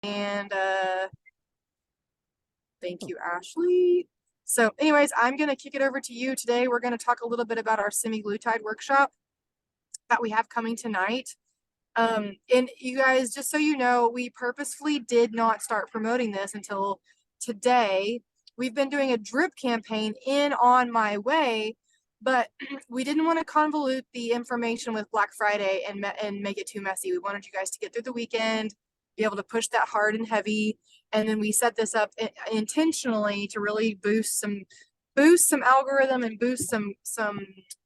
And thank you, Ashley. So anyways, I'm going to kick it over to you today. We're going to talk a little bit about our semaglutide workshop that we have coming tonight. And you guys, just so you know, we purposefully did not start promoting this until today. We've been doing a drip campaign in On My Way, but we didn't want to convolute the information with Black Friday and make it too messy. We wanted you guys to get through the weekend, be able to push that hard and heavy, and then we set this up intentionally to really boost some algorithm and boost some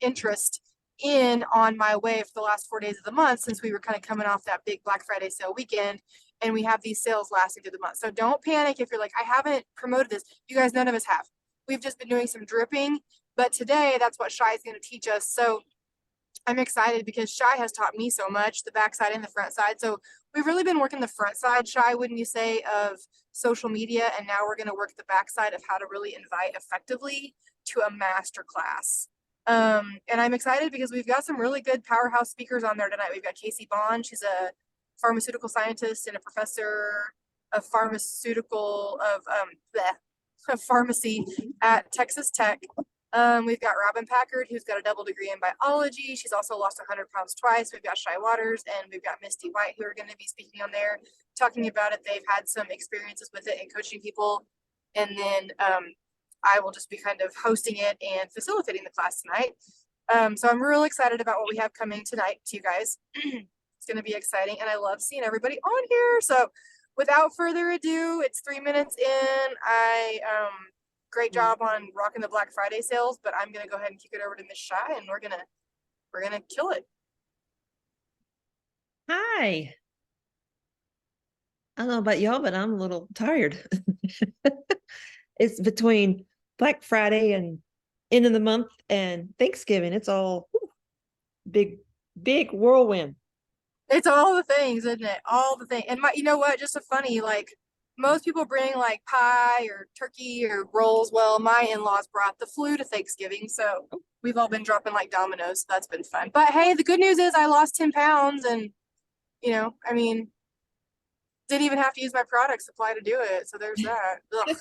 interest in On My Way for the last 4 days of the month, since we were kind of coming off that big Black Friday sale weekend, and we have these sales lasting through the month. So don't panic if you're like, I haven't promoted this. You guys, none of us have. We've just been doing some dripping, but today that's what Shy is going to teach us. So I'm excited because Shy has taught me so much, the backside and the front side. So we've really been working the front side, Shy, wouldn't you say, of social media, and now we're going to work the backside of how to really invite effectively to a master class. And I'm excited because we've got some really good powerhouse speakers on there tonight. We've got Casey Bond. She's a pharmaceutical scientist and a professor of pharmacy at Texas Tech. We've got Robin Packard, who's got a double degree in biology. She's also lost 100 pounds twice. We've got Shy Waters, and we've got Misty White, who are going to be speaking on there, talking about it. They've had some experiences with it and coaching people. And then I will just be kind of hosting it and facilitating the class tonight. So I'm real excited about what we have coming tonight to you guys. It's going to be exciting, and I love seeing everybody on here. So without further ado, it's 3 minutes in. Great job on rocking the Black Friday sales, but I'm going to go ahead and kick it over to Miss Shy, and we're going to kill it. Hi. I don't know about y'all, but I'm a little tired. It's between Black Friday and end of the month and Thanksgiving. It's all big whirlwind. It's all the things, isn't it? All the things. And you know what? Just a funny, like, most people bring like pie or turkey or rolls. Well, my in-laws brought the flu to Thanksgiving, so we've all been dropping like dominoes. So that's been fun. But hey, the good news is I lost 10 pounds, and I mean, didn't even have to use my product supply to do it. So there's that. Ugh.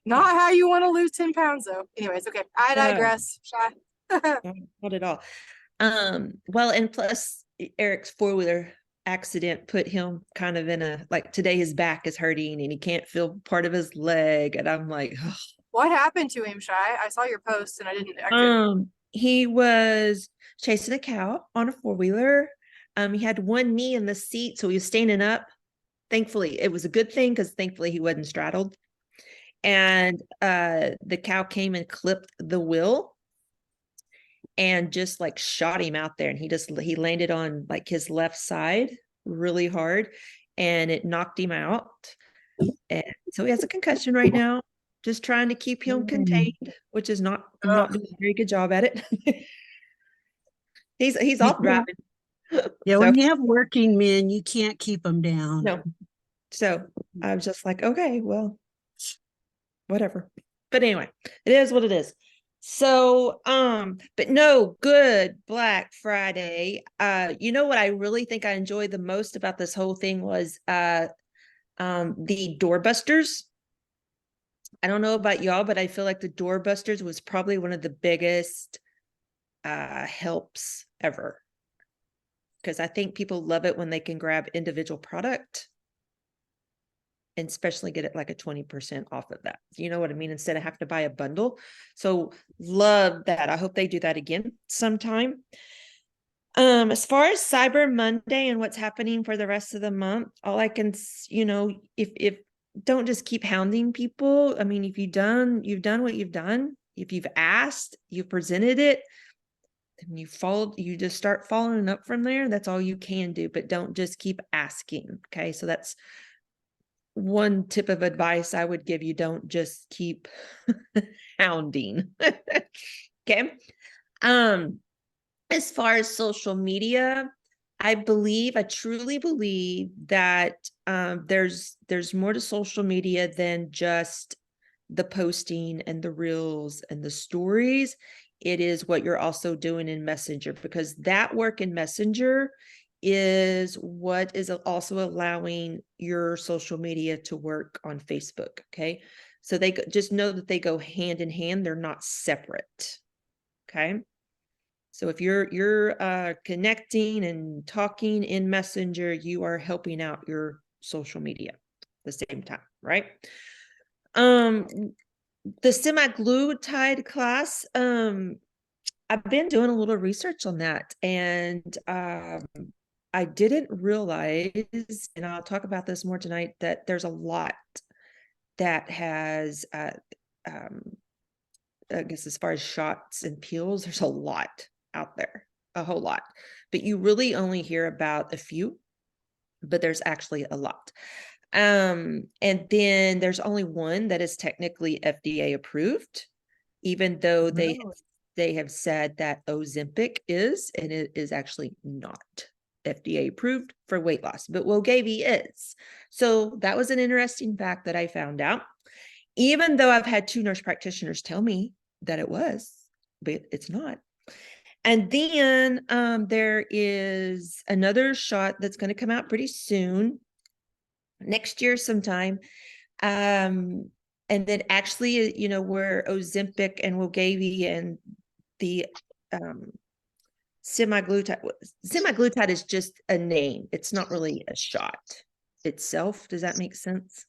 Not how you want to lose 10 pounds though. Anyways, okay. I digress. Not at all. Well, and plus Eric's four-wheeler accident put him kind of in a, like, today his back is hurting and he can't feel part of his leg. And I'm like, oh. What happened to him, Shy? I saw your post and I didn't. He was chasing a cow on a four-wheeler. He had one knee in the seat, so he was standing up. Thankfully, it was a good thing because thankfully he wasn't straddled. And the cow came and clipped the wheel and just like shot him out there. And he landed on like his left side really hard, and it knocked him out. And so he has a concussion right now, just trying to keep him contained, which is not doing a very good job at it. He's off driving. Yeah, when you have working men, you can't keep them down. No. So I was just like, okay, well, whatever. But anyway, it is what it is. So, but no, good Black Friday. You know what I really think I enjoyed the most about this whole thing was the doorbusters. I don't know about y'all, but I feel like the doorbusters was probably one of the biggest helps ever. Because I think people love it when they can grab individual product and especially get it like a 20% off of that. You know what I mean? Instead of having to buy a bundle. So love that. I hope they do that again sometime. As far as Cyber Monday and what's happening for the rest of the month, all I can, if don't just keep hounding people. I mean, if you've done what you've done. If you've asked, you've presented it, and you just start following up from there. That's all you can do, but don't just keep asking. Okay. So that's one tip of advice I would give you. Don't just keep hounding. Okay. As far as social media, I truly believe that there's more to social media than just the posting and the reels and the stories. It is what you're also doing in Messenger, because that work in Messenger is what is also allowing your social media to work on Facebook. Okay. So just know that they go hand in hand. They're not separate. Okay. So if you're connecting and talking in Messenger, you are helping out your social media at the same time, right? The semaglutide class, I've been doing a little research on that, and I didn't realize, and I'll talk about this more tonight, that there's a lot that has I guess as far as shots and pills, there's a lot out there, a whole lot, but you really only hear about a few, but there's actually a lot. And then there's only one that is technically FDA approved, even though they have said that Ozempic is, and it is actually not FDA approved for weight loss, but Wegovy is. So that was an interesting fact that I found out, even though I've had 2 nurse practitioners tell me that it was, but it's not. And then there is another shot that's going to come out pretty soon, next year sometime. And then actually, you know, where Ozempic and Wegovy and the semaglutide is just a name. It's not really a shot itself. Does that make sense?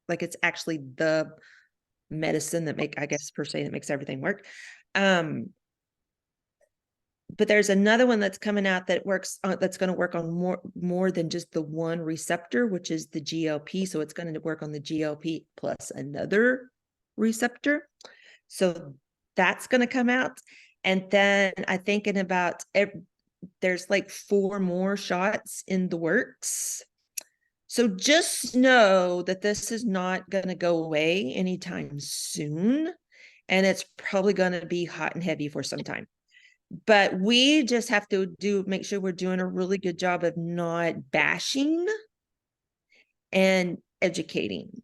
Like, it's actually the medicine that I guess per se, that makes everything work. But there's another one that's coming out that works that's going to work on more than just the one receptor, which is the GLP. So it's going to work on the GLP plus another receptor. So that's going to come out. And then I think in about there's like 4 more shots in the works. So just know that this is not going to go away anytime soon. And it's probably going to be hot and heavy for some time. But we just have to make sure we're doing a really good job of not bashing and educating.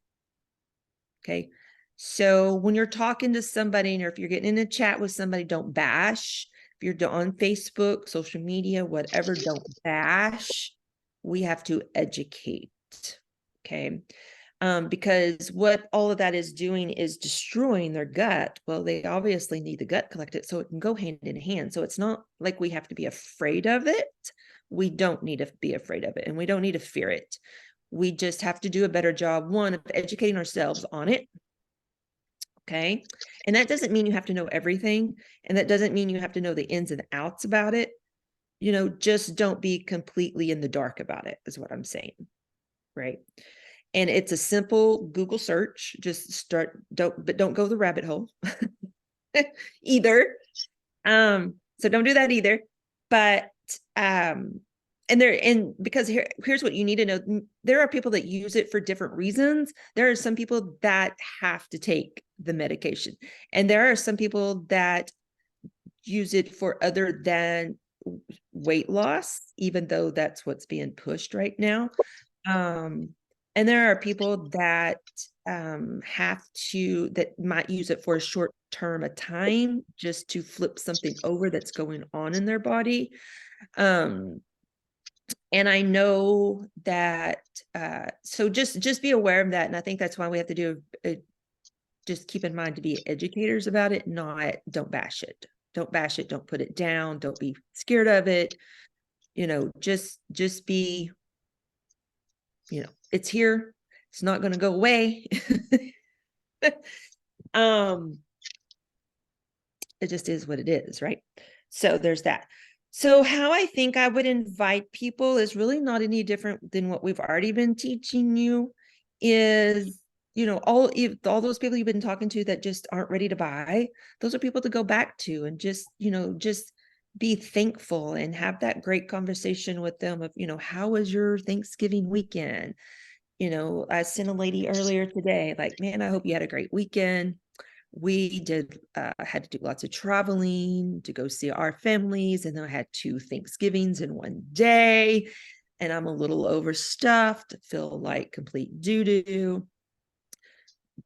Okay. So when you're talking to somebody, or if you're getting in a chat with somebody, don't bash. If you're on Facebook, social media, whatever, don't bash. We have to educate. Okay. Because what all of that is doing is destroying their gut. Well, they obviously need the gut collected so it can go hand in hand. So it's not like we have to be afraid of it. We don't need to be afraid of it, and we don't need to fear it. We just have to do a better job, one, of educating ourselves on it. Okay. And that doesn't mean you have to know everything. And that doesn't mean you have to know the ins and outs about it. You know, just don't be completely in the dark about it, is what I'm saying. Right. And it's a simple Google search. Just start, don't go the rabbit hole either. So don't do that either. But because here's what you need to know. There are people that use it for different reasons. There are some people that have to take the medication, and there are some people that use it for other than weight loss, even though that's what's being pushed right now. And there are people that that might use it for a short term of time, just to flip something over that's going on in their body. And I know that, so just be aware of that. And I think that's why we have to just keep in mind to be educators about it, don't bash it. Don't bash it. Don't put it down. Don't be scared of it. You know, just be, you know, it's here. It's not going to go away. It just is what it is, right? So there's that. So how I think I would invite people is really not any different than what we've already been teaching you. Is, you know, all those people you've been talking to that just aren't ready to buy, those are people to go back to and just, you know, just be thankful and have that great conversation with them of, you know, how was your Thanksgiving weekend? You know, I sent a lady earlier today, like, man, I hope you had a great weekend. We had to do lots of traveling to go see our families. And then I had 2 Thanksgivings in one day, and I'm a little overstuffed, feel like complete doo-doo.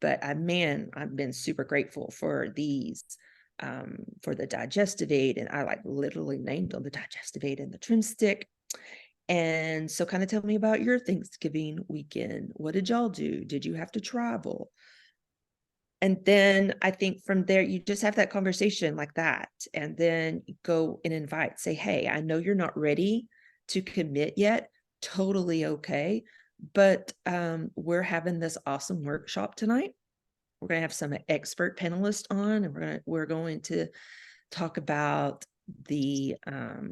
But I've been super grateful for these, for the digestive aid. And I like literally named them the digestive aid and the trim stick. And so kind of tell me about your Thanksgiving weekend. What did y'all do? Did you have to travel? And then I think from there, you just have that conversation like that. And then go and invite, say, hey, I know you're not ready to commit yet. Totally okay. But we're having this awesome workshop tonight. We're going to have some expert panelists on, and we're going to talk about the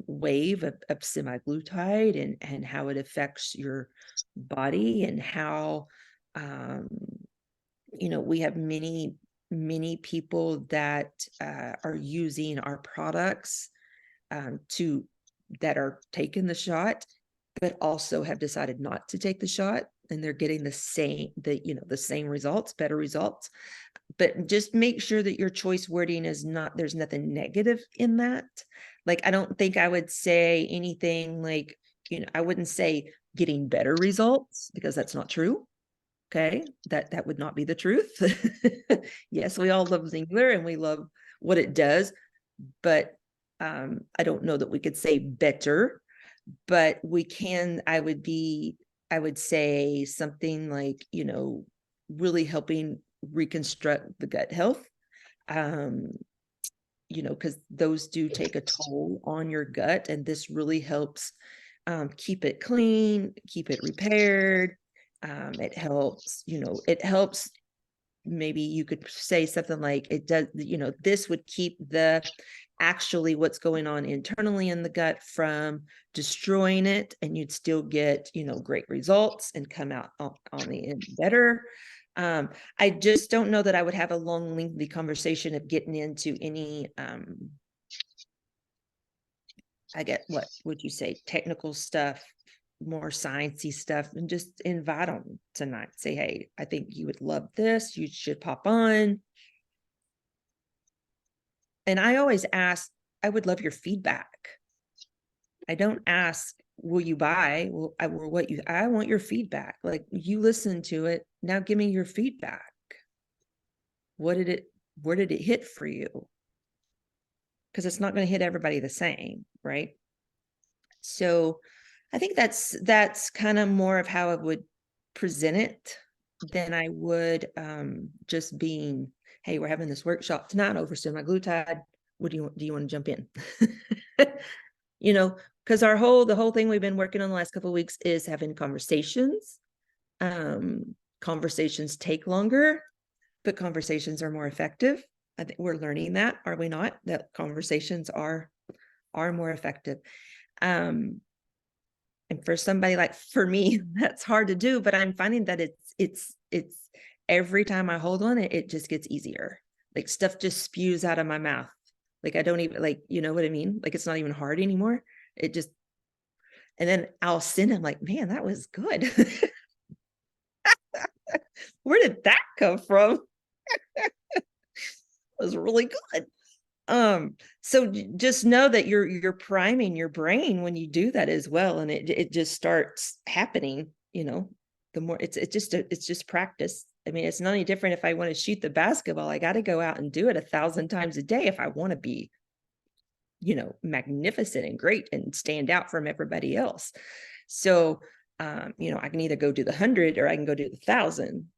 wave of semaglutide and how it affects your body, and how we have many people that are using our products that are taking the shot, but also have decided not to take the shot, and they're getting the same results, better results. But just make sure that your choice wording is not, there's nothing negative in that. Like, I don't think I would say anything like, I wouldn't say getting better results, because that's not true. Okay, that would not be the truth. Yes, we all love Ziegler and we love what it does, but I don't know that we could say better, but we can. I would say something like, really helping reconstruct the gut health, because those do take a toll on your gut, and this really helps keep it clean, keep it repaired. It helps. Maybe you could say something like, it does, this would keep actually what's going on internally in the gut from destroying it, and you'd still get, great results and come out on the end better. I just don't know that I would have a long, lengthy conversation of getting into any, I get, what would you say, technical stuff, more sciencey stuff, and just invite them tonight. Say, hey, I think you would love this. You should pop on. And I always ask, I would love your feedback. I don't ask, will you buy? I want your feedback. Like, you listen to it. Now give me your feedback. Where did it hit for you? Because it's not going to hit everybody the same, right? So I think that's kind of more of how I would present it than I would just being, hey, we're having this workshop tonight over semaglutide. Do you want to jump in? Because the whole thing we've been working on the last couple of weeks is having conversations. Conversations take longer, but conversations are more effective. I think we're learning that, are we not? That conversations are more effective. And for somebody like, for me, that's hard to do, but I'm finding that it's every time I hold on it, it just gets easier. Like, stuff just spews out of my mouth. Like, I don't even, like, you know what I mean? Like, it's not even hard anymore. It just, and then I'll send him like, man, that was good. Where did that come from? It was really good. So just know that you're priming your brain when you do that as well, and it just starts happening. The more it's just practice. I mean, it's not any different. If I want to shoot the basketball, I got to go out and do it 1,000 times a day if I want to be, magnificent and great and stand out from everybody else. So, I can either go do the 100 or I can go do the 1,000.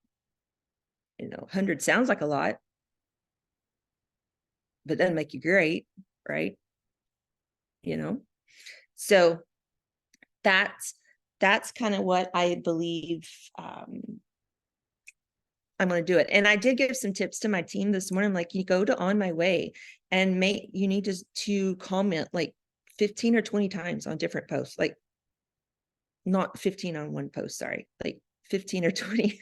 100 sounds like a lot, but doesn't make you great, right? So that's kind of what I believe I'm going to do it. And I did give some tips to my team this morning. Like, you go to On My Way and you need to comment like 15 or 20 times on different posts, like not 15 on one post, sorry, like 15 or 20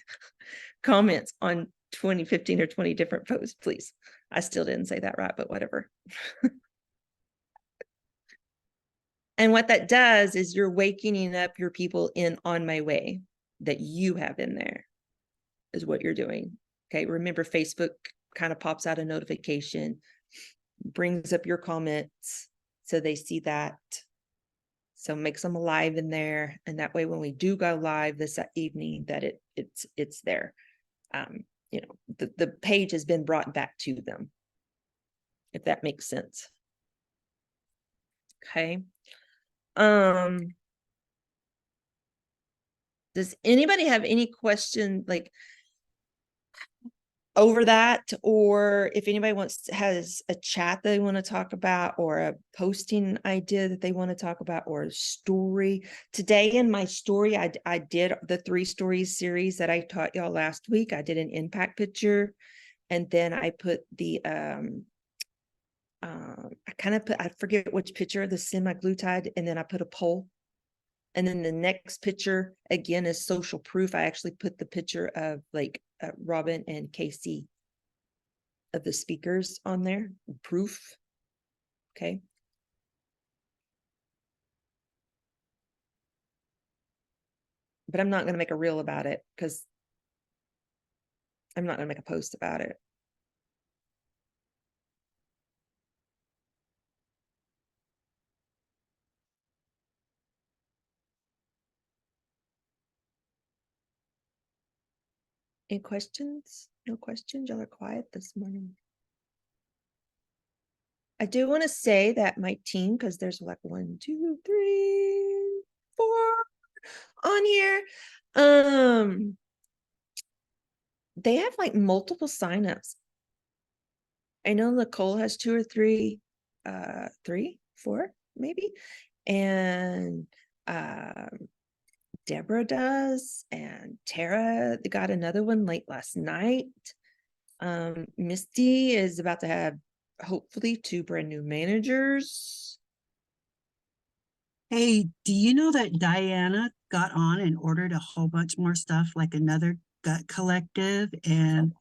comments on 15 or 20 different posts, please. I still didn't say that right, but whatever. And what that does is you're waking up your people in On My Way that you have in there is what you're doing. Okay. Remember, Facebook kind of pops out a notification, brings up your comments, so they see that. So makes them alive in there. And that way, when we do go live this evening, that it's there. The page has been brought back to them, if that makes sense. Okay. Does anybody have any question like over that, or if anybody has a chat they want to talk about, or a posting idea that they want to talk about, or a story? Today in my story, I did the 3 stories series that I taught y'all last week. I did an impact picture, and then I put the I forget which picture, the semaglutide, and then I put a poll. And then the next picture again is social proof. I actually put the picture of like Robin and Casey of the speakers on there, proof. Okay. But I'm not going to make a reel about it because I'm not going to make a post about it. Any questions? No questions? Y'all are quiet this morning. I do want to say that my team, because there's like 1, 2, 3, 4 on here. They have like multiple signups. I know Nicole has 2 or 3, 3, 4, maybe. And Deborah does, and Tara got another one late last night. Misty is about to have hopefully 2 brand new managers. Hey, do you know that Diana got on and ordered a whole bunch more stuff, like another gut collective and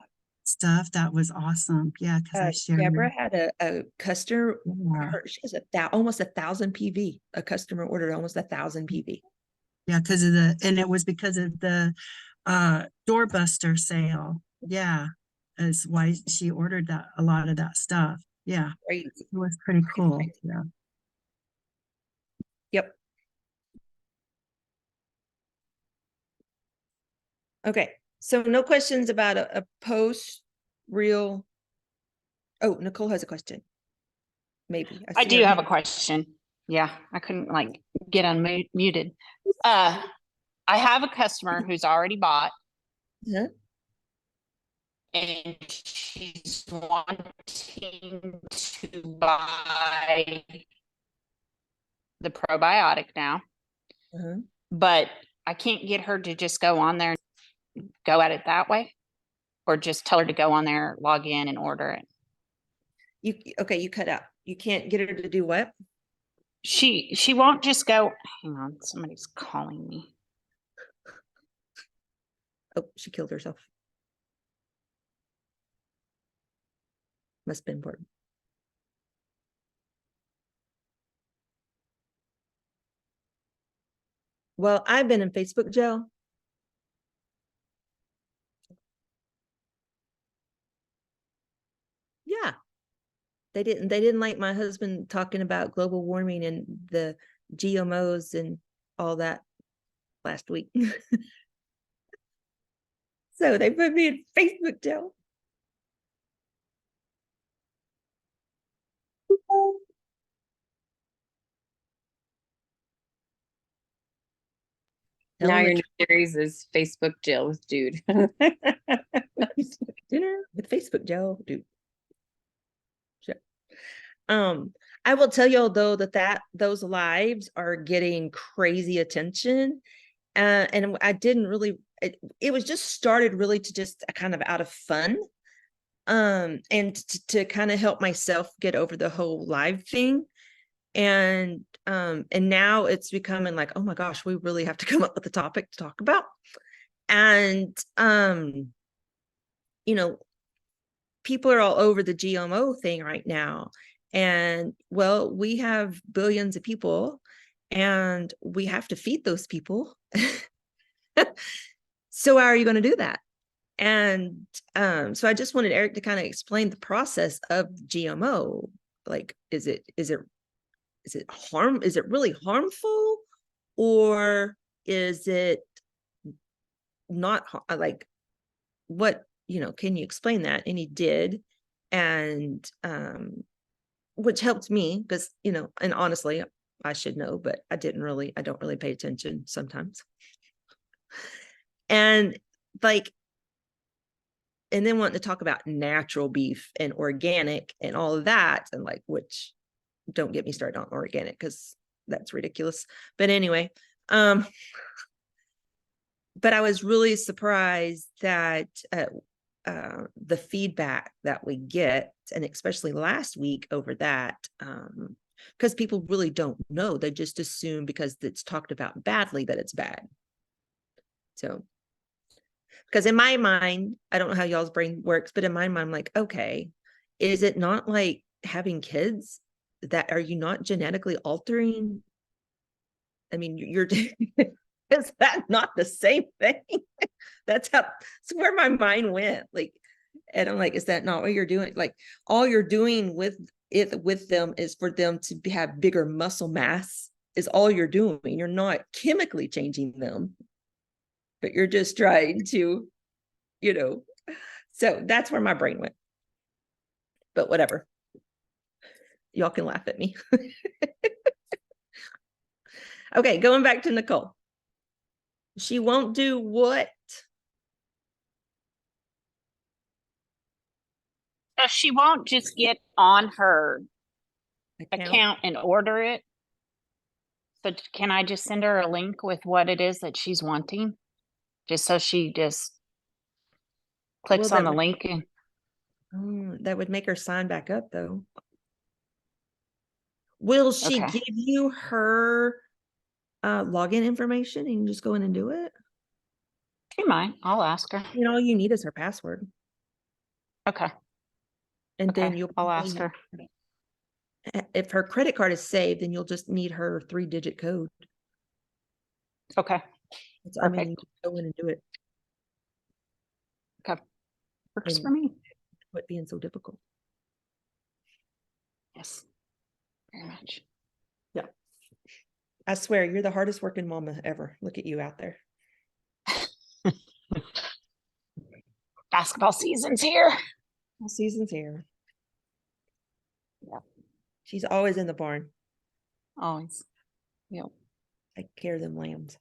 stuff? That was awesome. Yeah, because I shared. Deborah had a customer, Yeah. she has almost 1,000 PV. A customer ordered almost 1,000 PV. Yeah, because of and it was because of the doorbuster sale. Yeah, is why she ordered a lot of that stuff. Yeah, Crazy. it was pretty cool. Yeah. Yep. Okay, so no questions about a post reel. Oh, Nicole has a question. Maybe. I see do her have a hand. question. Yeah, I couldn't like get unmuted. I have a customer who's already bought Huh? and she's wanting to buy the probiotic now, Uh-huh. but I can't get her to just go on there and go at it that way, or just tell her to go on there, log in and order it. Okay, you cut out. You can't get her to do what? She won't just go. Hang on, somebody's calling me. Oh, she killed herself. Must have been important. Well, I've been in Facebook jail. Yeah. They didn't like my husband talking about global warming and the GMOs and all that last week. So they put me in Facebook jail. Now your new series is Facebook jail with Jude. Dinner with Facebook jail, dude. Sure. I will tell y'all though that those lives are getting crazy attention, and I didn't really. It was just started really to just kind of out of fun, and to kind of help myself get over the whole live thing. And now it's becoming like, oh my gosh, we really have to come up with a topic to talk about. And you know, people are all over the GMO thing right now. And well, we have billions of people and we have to feed those people. So how are you going to do that? And so I just wanted Eric to kind of explain the process of GMO. Like, is it really harmful, or is it not like what, can you explain that? And he did. And which helped me because, and honestly, I should know, but I don't really pay attention sometimes. And like, and then wanting to talk about natural beef and organic and all of that. And like, which don't get me started on organic because that's ridiculous. But anyway, but I was really surprised that the feedback that we get, and especially last week over that, because people really don't know. They just assume because it's talked about badly that it's bad. So, because in my mind, I don't know how y'all's brain works, but in my mind, I'm like, okay, is it not like having kids? That are you not genetically altering? I mean, you're is that not the same thing? That's where my mind went. Like, and I'm like, is that not what you're doing? Like, all you're doing with them is for them to have bigger muscle mass, is all you're doing. You're not chemically changing them, but you're just trying to, so that's where my brain went. But whatever. Y'all can laugh at me. Okay, going back to Nicole. She won't do what? So she won't just get on her account and order it. So can I just send her a link with what it is that she's wanting? Just so she just clicks Well, on the link and that would make her sign back up though. Will she Okay. give you her login information and you just go in and do it? she might. I'll ask her. All you need is her password. Okay. And then Okay. I'll ask her. If her credit card is saved, then you'll just need her 3-digit code. Okay. I mean, you just go in and do it. Okay. Works And for me. quit being so difficult. Yes. Very much. Yeah. I swear, you're the hardest working mama ever. Look at you out there. Basketball season's here. Season's here. Yeah. She's always in the barn. Always. Yep. Take care of them lambs.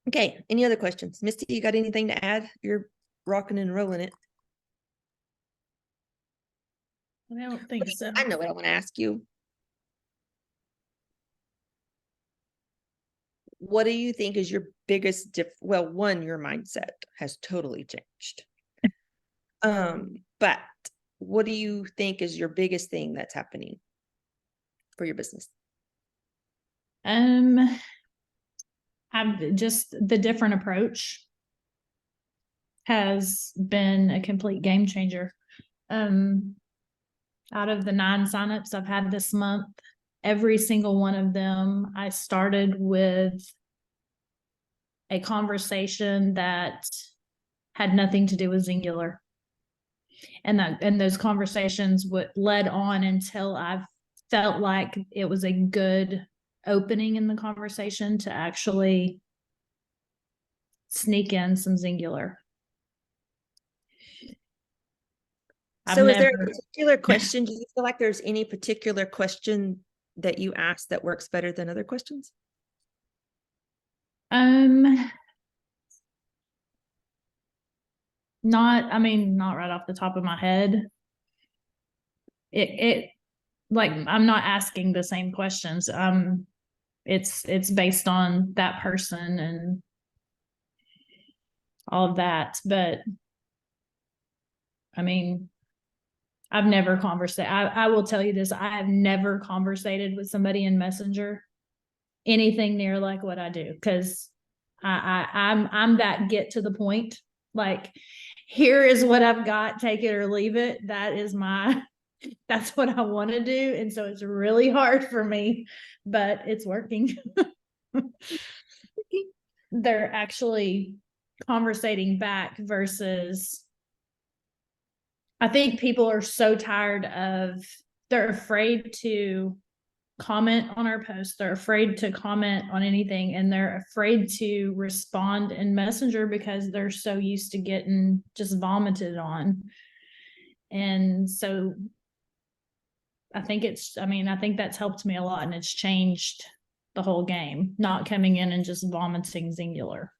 Okay, any other questions? Misty, you got anything to add? You're rocking and rolling it. I don't think so. I know what I want to ask you. What do you think is your biggest well, one, your mindset has totally changed. But what do you think is your biggest thing that's happening for your business? I've just the different approach has been a complete game changer. Out of the 9 signups I've had this month, every single one of them, I started with a conversation that had nothing to do with Zingular. And those conversations led on until I felt like it was a good opening in the conversation to actually sneak in some Zingular. So is there a particular question? Do you feel like there's any particular question that you ask that works better than other questions? Not right off the top of my head. It like, I'm not asking the same questions. It's based on that person and all of that. But I mean, I've never conversated. I will tell you this. I have never conversated with somebody in Messenger anything near like what I do. Cause I'm that get to the point. Like, here is what I've got, take it or leave it. That's what I want to do. And so it's really hard for me, but it's working. They're actually conversating back versus, I think people are so tired they're afraid to comment on our posts. They're afraid to comment on anything, and they're afraid to respond in Messenger because they're so used to getting just vomited on. And so I think that's helped me a lot, and it's changed the whole game, not coming in and just vomiting singular.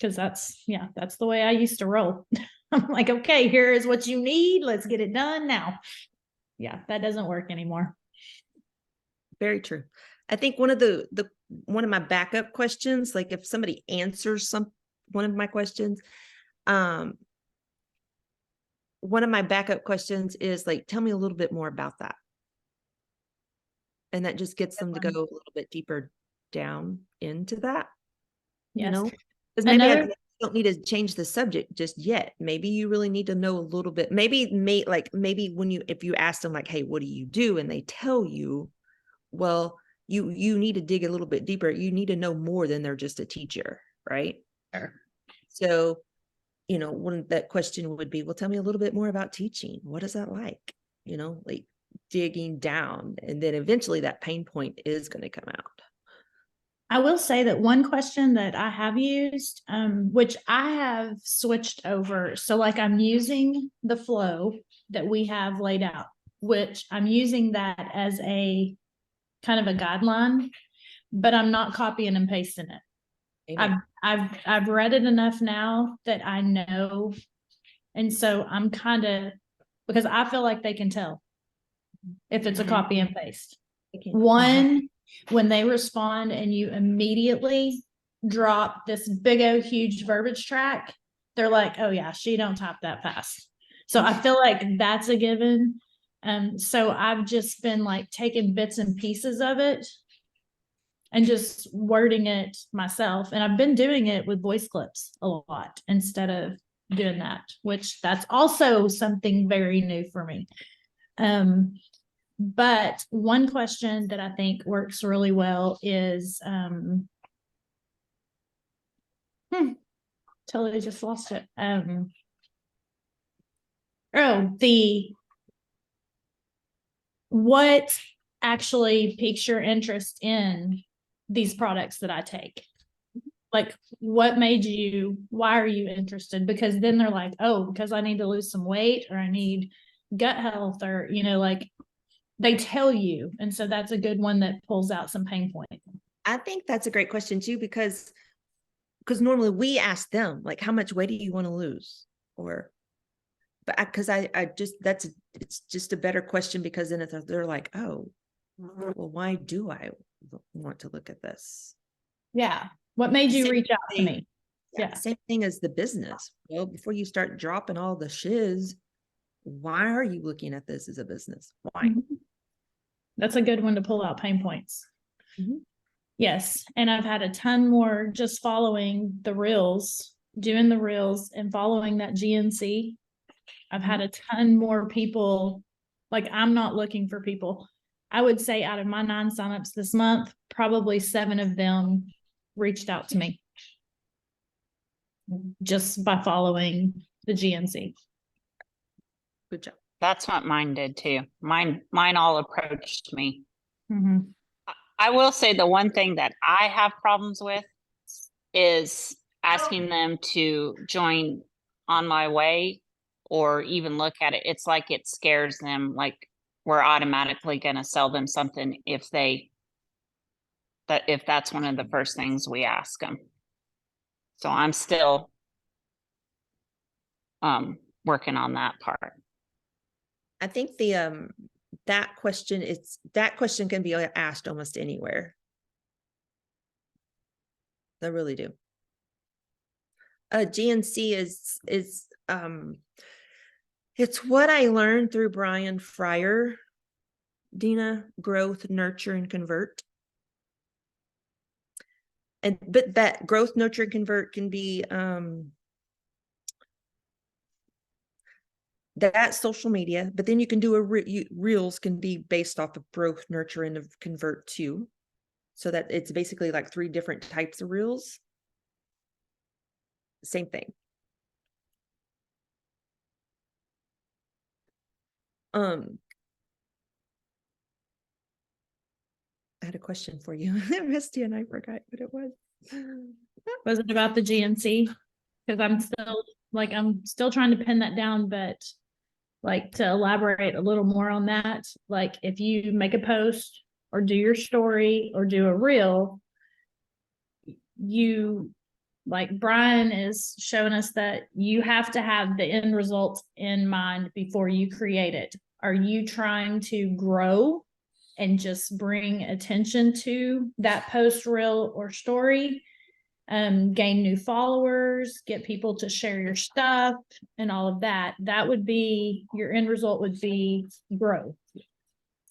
Cause that's the way I used to roll. I'm like, okay, here is what you need. Let's get it done now. Yeah, that doesn't work anymore. Very true. I think one of one of my backup questions, like if somebody answers one of my questions, one of my backup questions is like, tell me a little bit more about that. And that just gets them to go a little bit deeper down into that, you Yes. know, because maybe I Another- don't need to change the subject just yet. Maybe you really need to know a little bit. Maybe if you ask them like, hey, what do you do? And they tell you, well, you need to dig a little bit deeper. You need to know more than they're just a teacher, right? Sure. So, one that question would be, well, tell me a little bit more about teaching. What is that like? Like digging down, and then eventually that pain point is going to come out. I will say that one question that I have used, which I have switched over. So like I'm using the flow that we have laid out, which I'm using that as a kind of a guideline, but I'm not copying and pasting it. Amen. I've read it enough now that I know. And so I'm because I feel like they can tell if it's a copy and paste. One, when they respond and you immediately drop this big old huge verbiage track, they're like, oh yeah, she don't type that fast. So I feel like that's a given. So I've just been like taking bits and pieces of it and just wording it myself. And I've been doing it with voice clips a lot instead of doing that, which that's also something very new for me. But one question that I think works really well is, totally just lost it. What actually piques your interest in these products that I take? Like, why are you interested? Because then they're like, oh, because I need to lose some weight, or I need gut health, or, like they tell you. And so that's a good one that pulls out some pain point. I think that's a great question too, because normally we ask them like, how much weight do you want to lose? It's just a better question, because then they're like, oh, well, why do I want to look at this? Yeah. What made you Same reach out to thing. me? Yeah. Same thing as the business. Well, before you start dropping all the shiz, why are you looking at this as a business? Why? Mm-hmm. That's a good one to pull out pain points. Mhm. Yes. And I've had a ton more just following the reels, doing the reels and following that GNC. I've had a ton more people, like I'm not looking for people. I would say out of my 9 signups this month, probably 7 of them reached out to me just by following the GNC. Good job. That's what mine did too. Mine all approached me. Mm-hmm. I will say the one thing that I have problems with is asking them to join On My Way or even look at it. It's like it scares them, like we're automatically going to sell them something if that's one of the first things we ask them. So I'm still working on that part. I think that question can be asked almost anywhere. I really do. GNC is it's what I learned through Brian Fryer, Dina: growth, nurture, and convert. But that growth, nurture, and convert can be that's social media, but then you can do reels can be based off of growth, nurture, and convert too. So that it's basically like 3 different types of reels. Same thing. I had a question for you, Misty, and I forgot what it was. Was it about the GNC? Because I'm still trying to pin that down, but like to elaborate a little more on that. Like if you make a post or do your story or do a reel, you, like Brian is showing us that you have to have the end result in mind before you create it. Are you trying to grow and just bring attention to that post, reel, or story? Gain new followers, get people to share your stuff and all of that. That would be, your end result would be growth.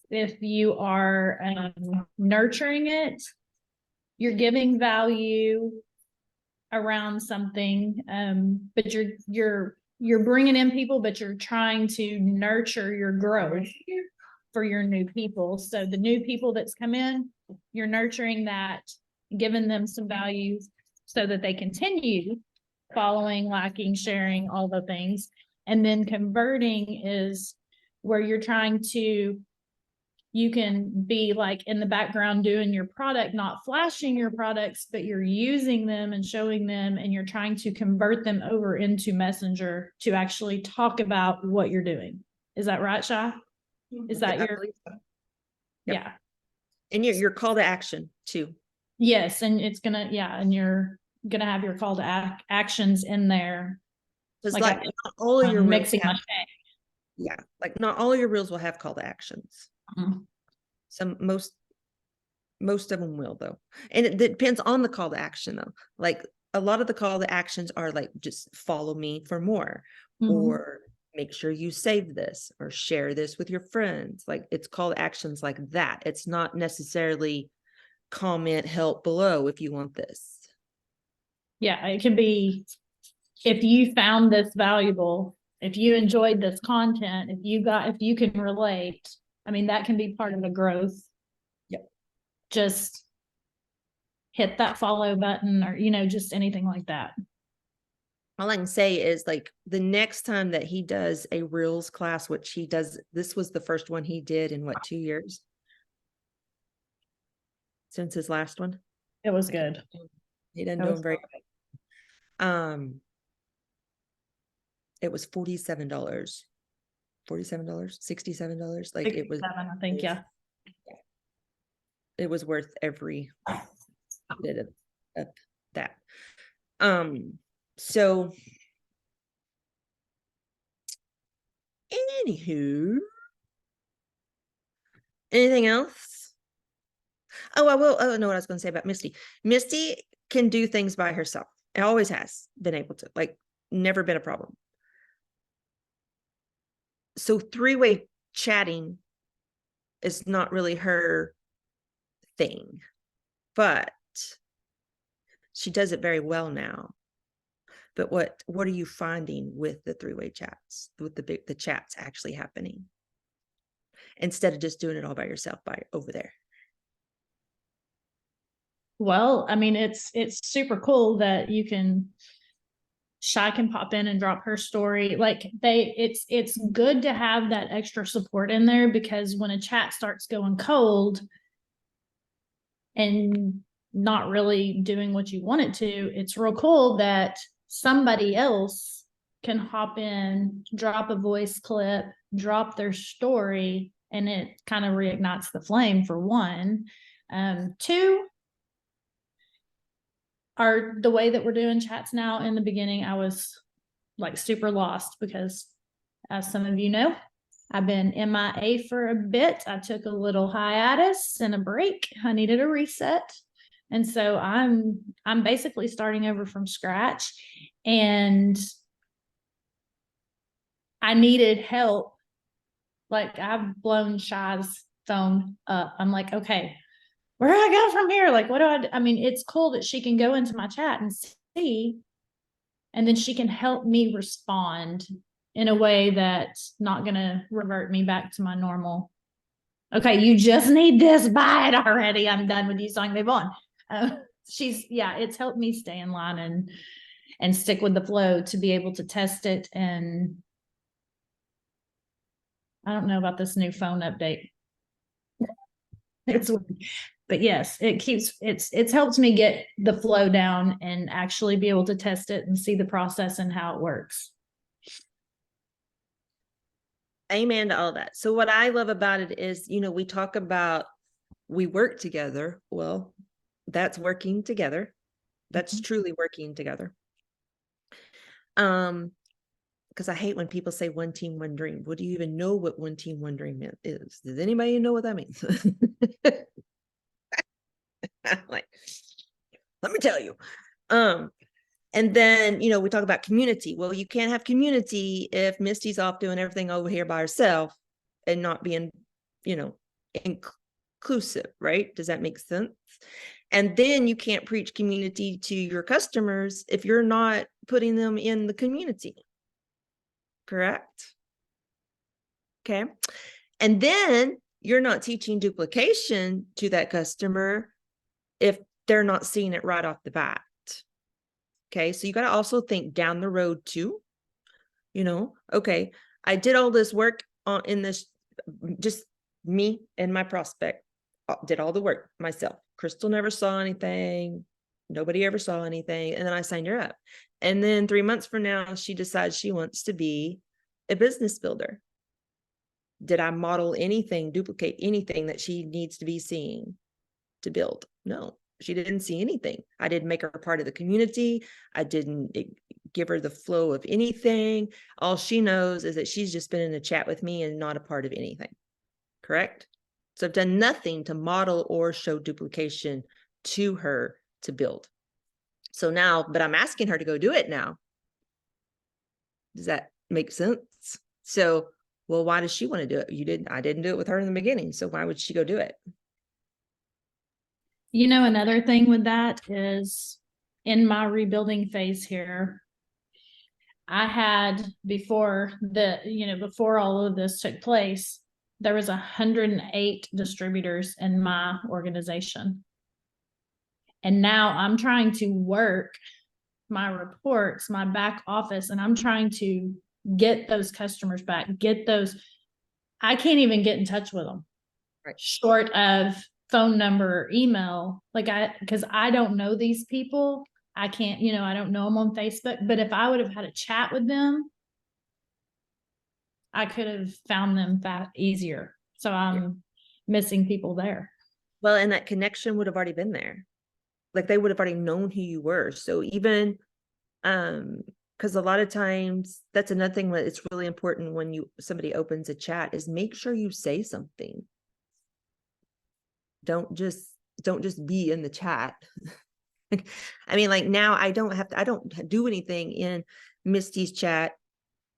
If you are nurturing it, you're giving value around something, but you're bringing in people, but you're trying to nurture your growth for your new people. So the new people that's come in, you're nurturing that, giving them some value so that they continue following, liking, sharing, all the things. And then converting is where you're trying to, you can be like in the background doing your product, not flashing your products, but you're using them and showing them, and you're trying to convert them over into Messenger to actually talk about what you're doing. Is that right, Shy? Is that I your, believe so. Yep. yeah. And your call to action too. Yes, and it's gonna, yeah, and you're gonna have your call to actions in there. Because Like like, I- not all of your reels mixing my have, yeah, like not all of your reels will have call to actions. Mhm. Most of them will though. And it depends on the call to action though. Like a lot of the call to actions are like, just follow me for more, Mhm. or make sure you save this, or share this with your friends. Like it's call to actions like that. It's not necessarily comment help below if you want this. Yeah, it can be, if you found this valuable, if you enjoyed this content, if you can relate, I mean, that can be part of the growth. Yep. Just hit that follow button, or, you know, just anything like that. All I can say is like the next time that he does a reels class, which he does, this was the first one he did in what, 2 years? Since his last one? It was good. He didn't That do was them very good. It was $47, $67. Like it was, 67, I think, yeah. it was worth every bit of that. So anywho, anything else? Oh, I will. Oh, I know what I was going to say about Misty. Misty can do things by herself. It always has been able to, like, never been a problem. So three-way chatting is not really her thing, but she does it very well now. But what are you finding with the three-way chats, with the chats actually happening, instead of just doing it all by yourself over there? Well, I mean, it's super cool that you can, Shy can pop in and drop her story. Like it's good to have that extra support in there, because when a chat starts going cold and not really doing what you want it to, it's real cool that somebody else can hop in, drop a voice clip, drop their story, and it kind of reignites the flame, for one. Two, are the way that we're doing chats now. In the beginning, I was like super lost, because as some of you know, I've been MIA for a bit. I took a little hiatus and a break. I needed a reset. And so I'm basically starting over from scratch, and I needed help. Like, I've blown Shy's phone up. I'm like, okay, where do I go from here? Like, what do I do? I mean, it's cool that she can go into my chat and see, and then she can help me respond in a way that's not going to revert me back to my normal. Okay, you just need this, buy it already. I'm done with you selling the bond. It's helped me stay in line and stick with the flow to be able to test it. And I don't know about this new phone update. But yes, it's helped me get the flow down and actually be able to test it and see the process and how it works. Amen to all that. So what I love about it is, we talk about we work together. Well, that's working together. That's truly working together. Because I hate when people say one team, one dream. What do you even know what one team, one dream is? Does anybody know what that means? Like, let me tell you. And then, you know, we talk about community. Well, you can't have community if Misty's off doing everything over here by herself and not being, you know, inclusive, right? Does that make sense? And then you can't preach community to your customers if you're not putting them in the community. Correct? Okay. And then you're not teaching duplication to that customer if they're not seeing it right off the bat. Okay. So you got to also think down the road too. You know, okay, I did all this work in this, just me and my prospect did all the work myself. Crystal never saw anything. Nobody ever saw anything. And then I signed her up. And then 3 months from now, she decides she wants to be a business builder. Did I model anything, duplicate anything that she needs to be seeing to build? No, she didn't see anything. I didn't make her part of the community. I didn't give her the flow of anything. All she knows is that she's just been in a chat with me and not a part of anything. Correct? So I've done nothing to model or show duplication to her to build. So now, but I'm asking her to go do it now. Does that make sense? So, well, why does she want to do it? I didn't do it with her in the beginning. So why would she go do it? You know, another thing with that is in my rebuilding phase here, I had before all of this took place, there was 108 distributors in my organization. And now I'm trying to work my reports, my back office, and I'm trying to get those customers back, I can't even get in touch with them. Right. Short of phone number or email, because I don't know these people. I can't, I don't know them on Facebook, but if I would have had a chat with them, I could have found them easier. So I'm missing people there. Well, and that connection would have already been there. Like they would have already known who you were. So even, because a lot of times that's another thing that it's really important when somebody opens a chat is make sure you say something. Don't just be in the chat. I mean, like now I don't do anything in Misty's chat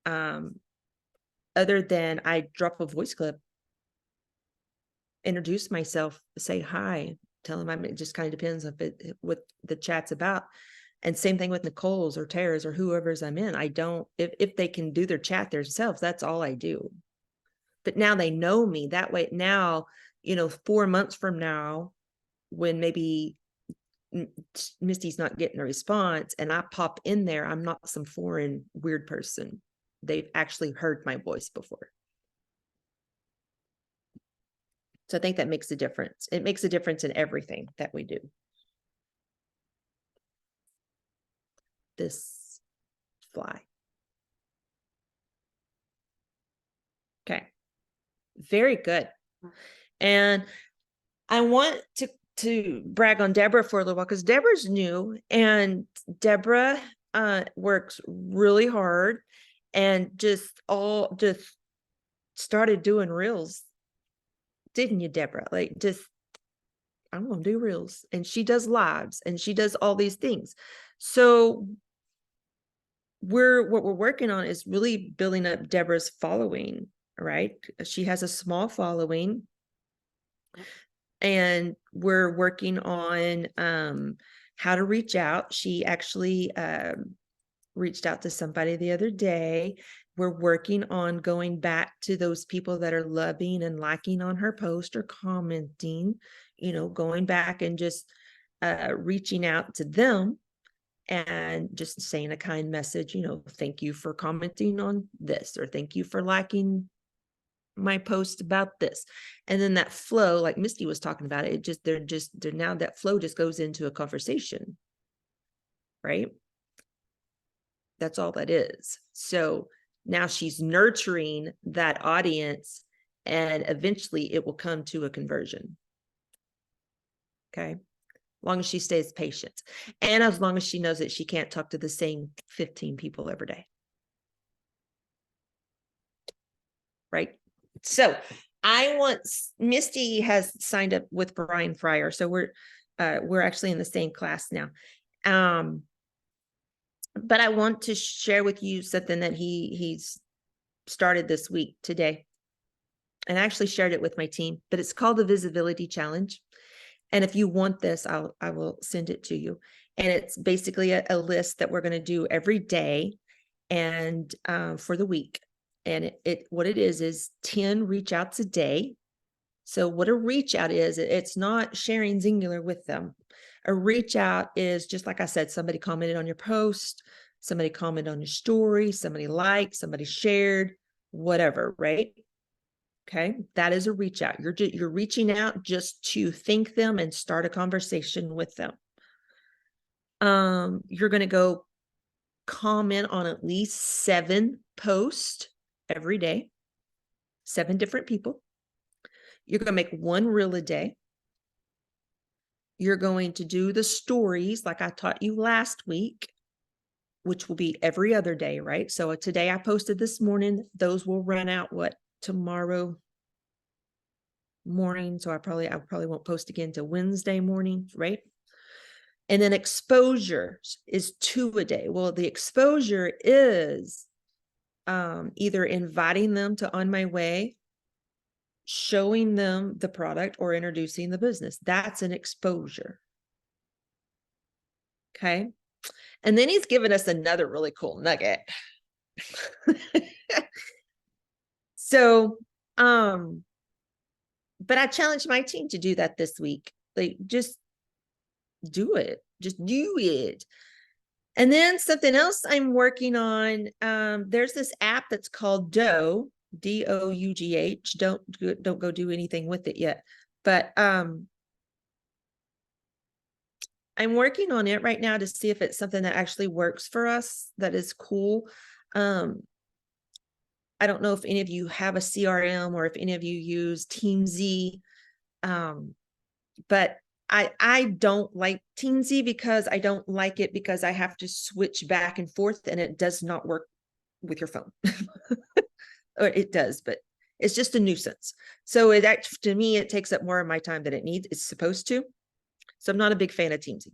other than I drop a voice clip, introduce myself, say hi, tell them it just kind of depends on what the chat's about. And same thing with Nicole's or Tara's or whoever's I'm in. I don't, if they can do their chat themselves, that's all I do. But now they know me that way. Now, 4 months from now, when maybe Misty's not getting a response and I pop in there, I'm not some foreign weird person. They've actually heard my voice before. So I think that makes a difference. It makes a difference in everything that we do. This fly. Okay. Very good. And I want to brag on Deborah for a little while because Deborah's new and Deborah works really hard and just started doing reels. Didn't you, Deborah? Like I'm going to do reels, and she does lives and she does all these things. So what we're working on is really building up Deborah's following, right? She has a small following. And we're working on how to reach out. She actually reached out to somebody the other day. We're working on going back to those people that are loving and liking on her post or commenting, going back and just reaching out to them and just saying a kind message, thank you for commenting on this, or thank you for liking my post about this. And then that flow, like Misty was talking about, they're now that flow just goes into a conversation, right? That's all that is. So now she's nurturing that audience and eventually it will come to a conversion. Okay. Long as she stays patient. And as long as she knows that she can't talk to the same 15 people every day. Right. So Misty has signed up with Brian Fryer. So we're actually in the same class now. But I want to share with you something that he's started this week today. And I actually shared it with my team, but it's called the Visibility Challenge. And if you want this, I will send it to you. And it's basically a list that we're going to do every day and for the week. And what it is 10 reach outs a day. So what a reach out is, it's not sharing Zingular with them. A reach out is just like I said, somebody commented on your post, somebody commented on your story, somebody liked, somebody shared, whatever, right? Okay, that is a reach out. You're reaching out just to thank them and start a conversation with them. You're going to go comment on at least 7 posts every day, 7 different people. You're going to make 1 reel a day. You're going to do the stories like I taught you last week, which will be every other day, right? So today I posted this morning. Those will run out tomorrow morning. So I probably won't post again till Wednesday morning, right? And then exposure is 2 a day. Well, the exposure is either inviting them to On My Way, showing them the product, or introducing the business. That's an exposure. Okay. And then he's given us another really cool nugget. So, but I challenged my team to do that this week. Like, just do it. Just do it. And then something else I'm working on. There's this app that's called Dough, D-O-U-G-H. Don't go do anything with it yet. But I'm working on it right now to see if it's something that actually works for us. That is cool. I don't know if any of you have a CRM or if any of you use TeamZ, but I don't like TeamZ because I don't like it because I have to switch back and forth and it does not work with your phone. Or it does, but it's just a nuisance. So to me, it takes up more of my time than it's supposed to. So I'm not a big fan of TeamZ.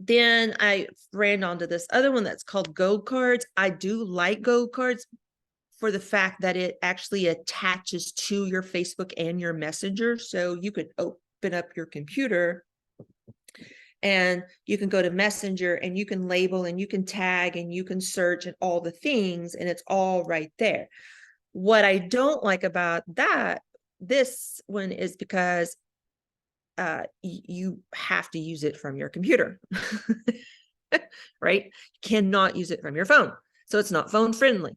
Then I ran onto this other one that's called Gold Cards. I do like Gold Cards for the fact that it actually attaches to your Facebook and your Messenger. So you could open up your computer and you can go to Messenger and you can label and you can tag and you can search and all the things, and it's all right there. What I don't like about this one is because you have to use it from your computer, right? You cannot use it from your phone. So it's not phone friendly.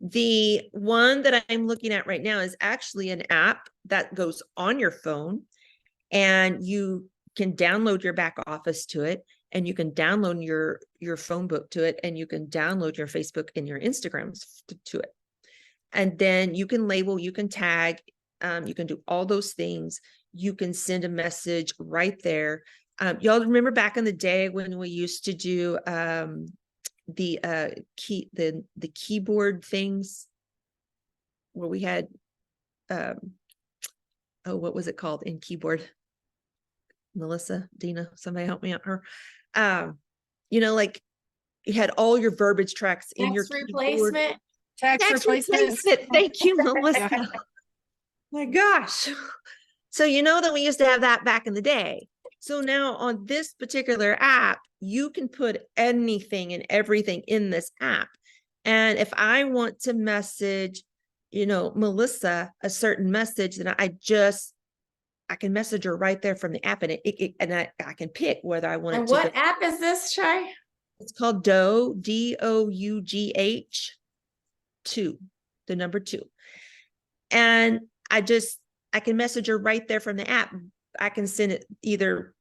The one that I'm looking at right now is actually an app that goes on your phone, and you can download your back office to it, and you can download your phone book to it, and you can download your Facebook and your Instagrams to it. And then you can label, you can tag, you can do all those things. You can send a message right there. Y'all remember back in the day when we used to do the keyboard things where we had what was it called in keyboard? Melissa, Dina, somebody help me out her. Like you had all your verbiage tracks in your keyboard. Text replacement. Thank you, Melissa. My gosh. So that we used to have that back in the day. So now on this particular app, you can put anything and everything in this app. And if I want to message, Melissa a certain message, then I can message her right there from the app, and I can pick whether I want it to. What app is this, Shay? It's called Dough, D-O-U-G-H 2, the number 2. And I can message her right there from the app. I can send it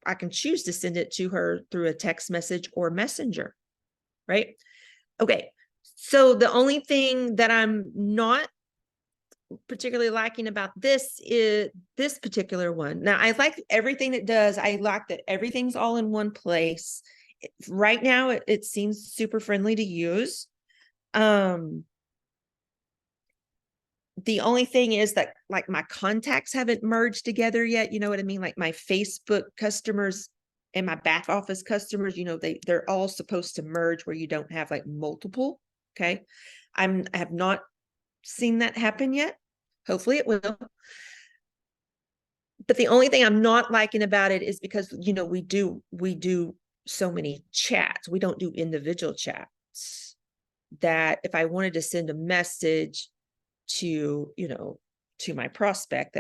I can choose to send it to her through a text message or Messenger, right? Okay. So the only thing that I'm not particularly liking about this is this particular one. Now, I like everything it does. I like that everything's all in one place. Right now, it seems super friendly to use. The only thing is that like my contacts haven't merged together yet. You know what I mean? Like my Facebook customers and my back office customers, they're all supposed to merge where you don't have like multiple. Okay. I have not seen that happen yet. Hopefully it will. But the only thing I'm not liking about it is because, we do so many chats. We don't do individual chats. That if I wanted to send a message to, to my prospect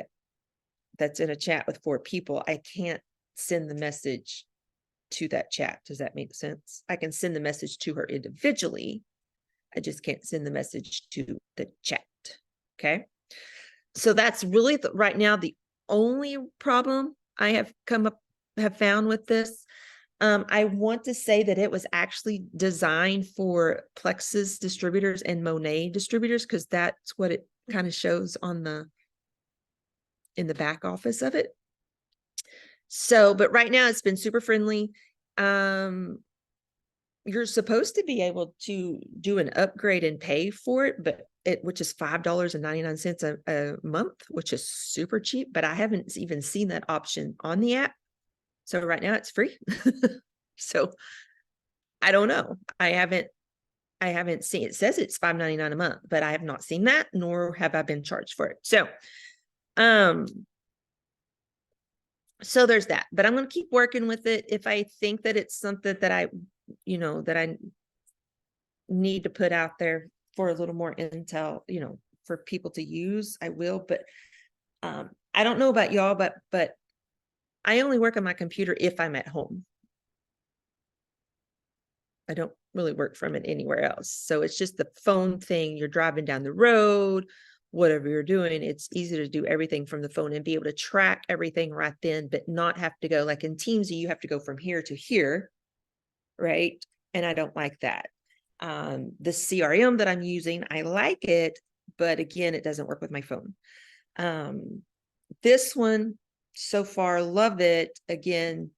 that's in a chat with 4 people, I can't send the message to that chat. Does that make sense? I can send the message to her individually. I just can't send the message to the chat. Okay. So that's really right now the only problem I have found with this. I want to say that it was actually designed for Plexus distributors and Monet distributors, because that's what it kind of shows in the back office of it. So, but right now it's been super friendly. You're supposed to be able to do an upgrade and pay for it, which is $5.99 a month, which is super cheap, but I haven't even seen that option on the app. So right now it's free. So I don't know. I haven't seen, it says it's $5.99 a month, but I have not seen that, nor have I been charged for it. So, so there's that, but I'm going to keep working with it. If I think that it's something that I need to put out there for a little more intel, for people to use, I will. But I don't know about y'all, but I only work on my computer if I'm at home. I don't really work from it anywhere else. So it's just the phone thing. You're driving down the road, whatever you're doing, it's easy to do everything from the phone and be able to track everything right then, but not have to go like in Teams, you have to go from here to here. Right. And I don't like that. The CRM that I'm using, I like it, but again, it doesn't work with my phone. This one so far, love it again,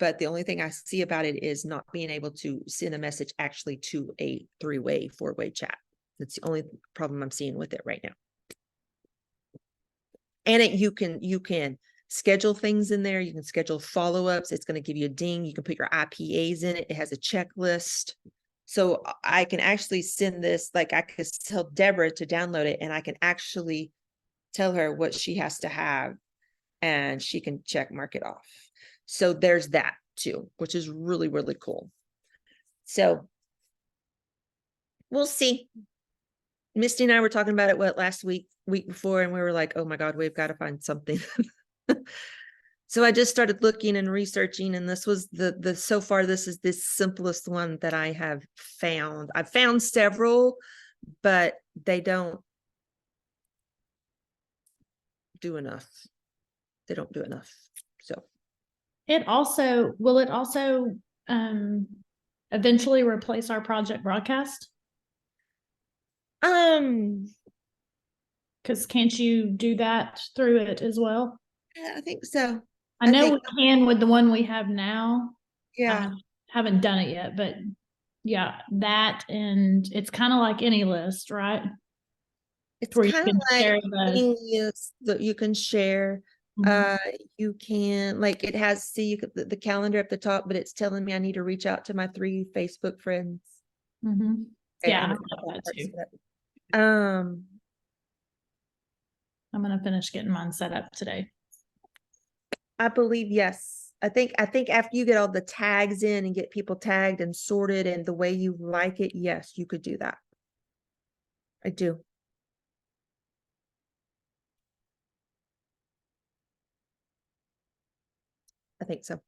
but the only thing I see about it is not being able to send a message actually to a 3-way, 4-way chat. That's the only problem I'm seeing with it right now. And you can schedule things in there. You can schedule follow-ups. It's going to give you a ding. You can put your IPAs in it. It has a checklist. So I can actually send this, like I could tell Deborah to download it, and I can actually tell her what she has to have, and she can check mark it off. So there's that too, which is really, really cool. So we'll see. Misty and I were talking about it last week before, and we were like, oh my God, we've got to find something. So I just started looking and researching, and this was so far, this is the simplest one that I have found. I've found several, but they don't do enough. They don't do enough. So will it also eventually replace our Project Broadcast? Because can't you do that through it as well? Yeah, I think so. I know we can with the one we have now. Yeah. Haven't done it yet, but yeah, that, and it's kind of like AnyList, right? It's Where you kind of can like share the- any list that you can share. Mhm. You can, like, it has, see, you could, the calendar at the top, but it's telling me I need to reach out to my 3 Facebook friends. Mhm. Yeah, I And have that too. I'm gonna finish getting mine set up today. I believe, yes. I think after you get all the tags in and get people tagged and sorted and the way you like it, yes, you could do that. I do. I think so.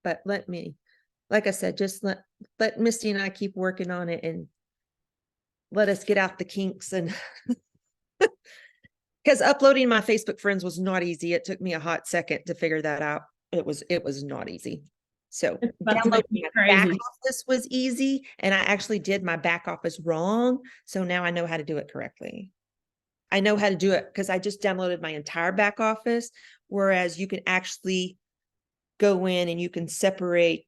But like I said, just let Misty and I keep working on it and let us get out the kinks. And because uploading my Facebook friends was not easy. It took me a hot second to figure that out. It was not easy. So It's about to make downloading me my back crazy. office was easy, and I actually did my back office wrong. So now I know how to do it correctly. I know how to do it because I just downloaded my entire back office, whereas you can actually go in and you can separate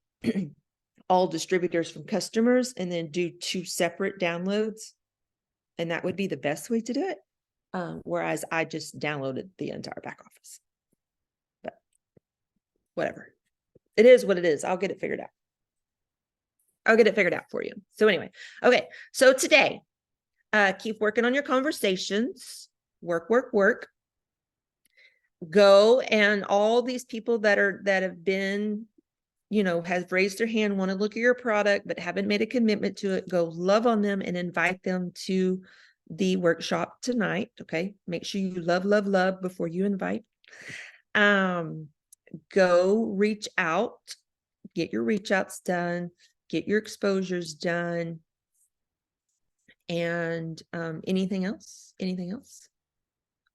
all distributors from customers and then do 2 separate downloads. And that would be the best way to do it. Whereas I just downloaded the entire back office. But whatever. It is what it is. I'll get it figured out. I'll get it figured out for you. So anyway, okay. So today, keep working on your conversations. Work, work, work. Go, and all these people that have been, have raised their hand, want to look at your product, but haven't made a commitment to it, go love on them and invite them to the workshop tonight. Okay. Make sure you love, love, love before you invite. Go reach out, get your reach outs done, get your exposures done. And anything else?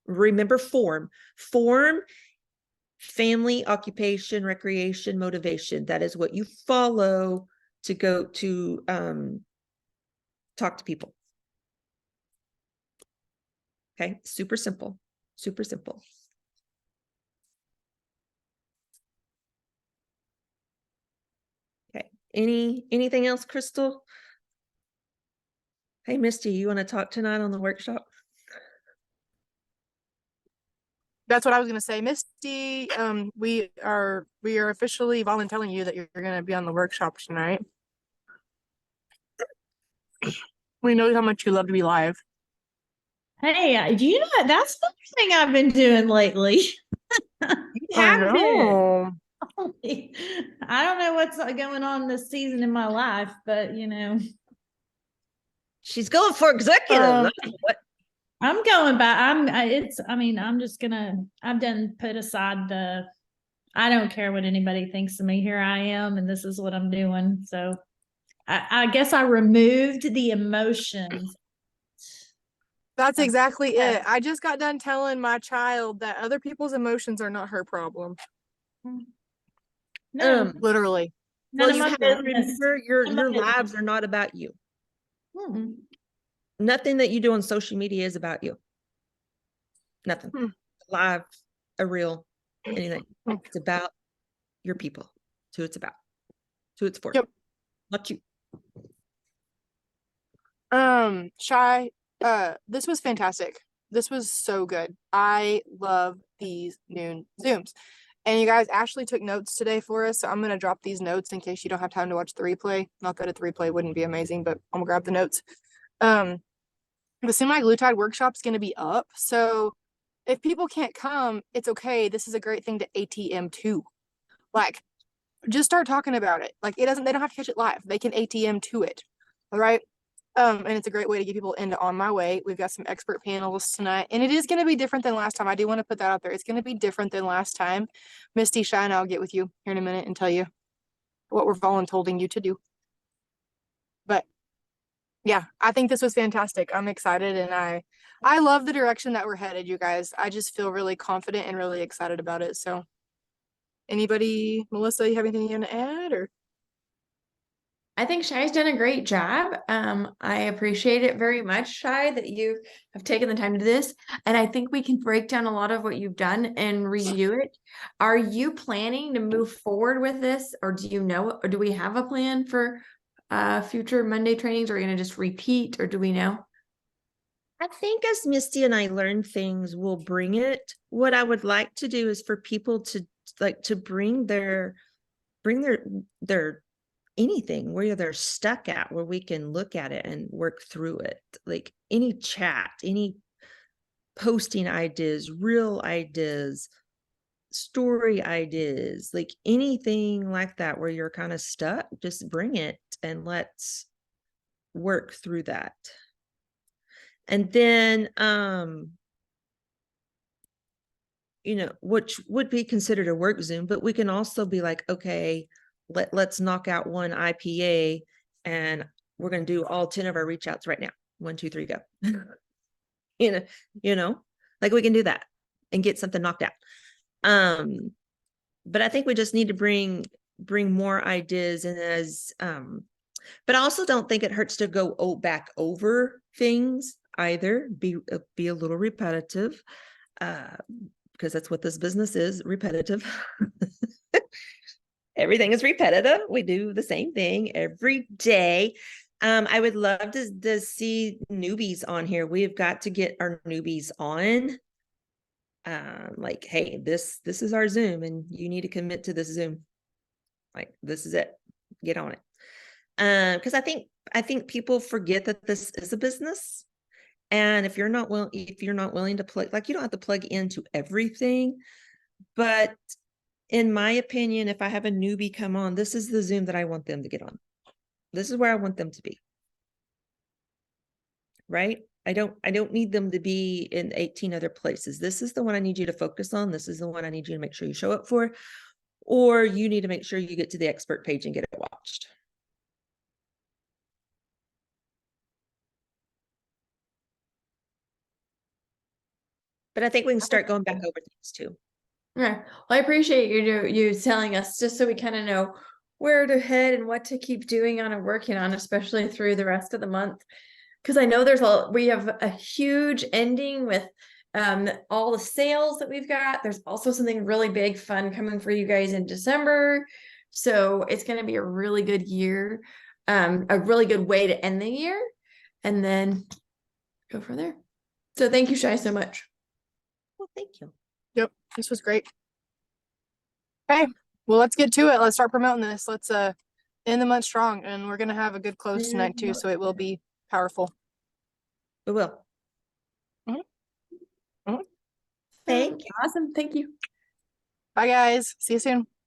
Remember form, family, occupation, recreation, motivation. That is what you follow to go to talk to people. Okay, super simple, super simple. Okay, anything else, Crystal? Hey, Misty, you want to talk tonight on the workshop? That's what I was gonna say, Misty. We are officially volunteering you that you're gonna be on the workshop tonight. We know how much you love to be live. Hey, do you know what? That's the thing I've been doing lately. I know. I don't know what's going on this season in my life, but She's going for executive. Um, That's what. I'm going back. I'm just gonna, I've put aside I don't care what anybody thinks of me. Here I am, and this is what I'm doing. So I guess I removed the emotions. That's exactly Yeah. it. I just got done telling my child that other people's emotions are not her problem. No, Literally. none Well, of you my have to business. remember your None of my business. lives are not about you. Mm-mm. Nothing that you do on social media is about you. Nothing. Live, a real, anything. It's about your people. It's who it's about. It's who it's for. Yep. Not you. Shy, this was fantastic. This was so good. I love these noon Zooms. And you guys, Ashley took notes today for us, so I'm gonna drop these notes in case you don't have time to watch the replay. Not that the replay wouldn't be amazing, but I'm gonna grab the notes. The semi-glutide workshop's gonna be up, so if people can't come, it's okay. This is a great thing to ATM to. Like, just start talking about it. Like, they don't have to catch it live. They can ATM to it. All right. And it's a great way to get people into On My Way. We've got some expert panelists tonight, and it is going to be different than last time. I do want to put that out there. It's going to be different than last time. Misty, Shy, and I'll get with you here in a minute and tell you what we're volunteering you to do. But yeah, I think this was fantastic. I'm excited, and I love the direction that we're headed, you guys. I just feel really confident and really excited about it. So anybody, Melissa, you have anything you want to add, or? I think Shy's done a great job. I appreciate it very much, Shy, that you have taken the time to do this. And I think we can break down a lot of what you've done and review it. Are you planning to move forward with this, or or do we have a plan for future Monday trainings? Are we going to just repeat, or do we know? I think as Misty and I learn things, we'll bring it. What I would like to do is for people to bring their anything where they're stuck at, where we can look at it and work through it. Like any chat, any posting ideas, real ideas, story ideas, like anything like that where you're kind of stuck, just bring it and let's work through that. And then, which would be considered a work Zoom, but we can also be like, okay, let's knock out one IPA and we're going to do all 10 of our reach outs right now. 1, 2, 3, go. Like we can do that and get something knocked out. But I think we just need to bring bring more ideas and as, but I also don't think it hurts to go back over things either, be a little repetitive, because that's what this business is, repetitive. Everything is repetitive. We do the same thing every day. I would love to see newbies on here. We've got to get our newbies on. Like, hey, this is our Zoom and you need to commit to this Zoom. Like, this is it. Get on it. Because I think people forget that this is a business. And if you're not willing to plug, like, you don't have to plug into everything, but in my opinion, if I have a newbie come on, this is the Zoom that I want them to get on. This is where I want them to be. Right? I don't need them to be in 18 other places. This is the one I need you to focus on. This is the one I need you to make sure you show up for, or you need to make sure you get to the expert page and get it watched. But I think we can start going back over things too. Yeah, well, I appreciate you telling us just so we kind of know where to head and what to keep doing on and working on, especially through the rest of the month. Because I know we have a huge ending with all the sales that we've got. There's also something really big fun coming for you guys in December. So it's going to be a really good year, a really good way to end the year and then go from there. So thank you, Shai, so much. Well, thank you. Yep, this was great. Okay, well, let's get to it. Let's start promoting this. Let's end the month strong, and we're gonna have a good close tonight too, so it will be powerful. We will. Mhm. Thank you. Awesome. Thank you. Bye, guys. See you soon.